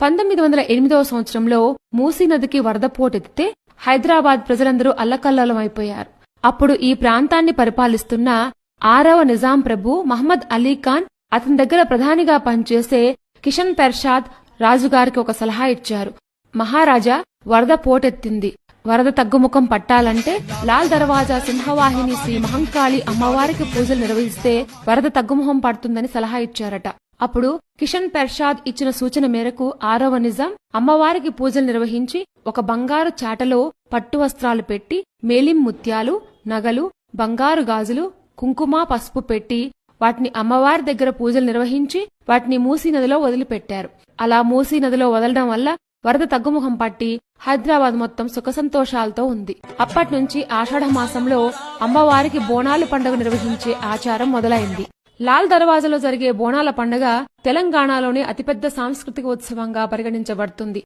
1908వ సంవత్సరంలో మూసీ నదికి వరద పోటెత్తితే హైదరాబాద్ ప్రజలందరూ అల్లకల్లోలమైపోయారు. అప్పుడు ఈ ప్రాంతాన్ని పరిపాలిస్తున్న 6వ నిజాం ప్రభు మహమ్మద్ అలీ ఖాన్ అతని దగ్గర ప్రధానిగా పనిచేసే కిషన్ పెర్షాద్ రాజుగారికి ఒక సలహా ఇచ్చారు. మహారాజా, వరద పోటెత్తింది. వరద తగ్గుముఖం పట్టాలంటే లాల్ దర్వాజా సింహవాహిని శ్రీ మహంకాళి అమ్మవారికి పూజలు నిర్వహిస్తే వరద తగ్గుముఖం పడుతుందని సలహా ఇచ్చారట. అప్పుడు కిషన్ పెర్షాద్ ఇచ్చిన సూచన మేరకు 6వ నిజాం అమ్మవారికి పూజలు నిర్వహించి ఒక బంగారు చాటలో పట్టు వస్త్రాలు పెట్టి మేలిం ముత్యాలు, నగలు, బంగారు గాజులు, కుంకుమ, పసుపు పెట్టి వాటిని అమ్మవారి దగ్గర పూజలు నిర్వహించి వాటిని మూసీ నదిలో వదిలిపెట్టారు. అలా మూసీ నదిలో వదలడం వల్ల వరద తగ్గుముఖం పట్టి హైదరాబాద్ మొత్తం సుఖసంతోషాలతో ఉంది. అప్పట్నుంచి ఆషాఢ మాసంలో అమ్మవారికి బోనాలు పండుగ నిర్వహించే ఆచారం మొదలైంది. లాల్ దర్వాజాలో జరిగే బోనాల పండుగ తెలంగాణలోని అతిపెద్ద సాంస్కృతిక ఉత్సవంగా పరిగణించబడుతుంది.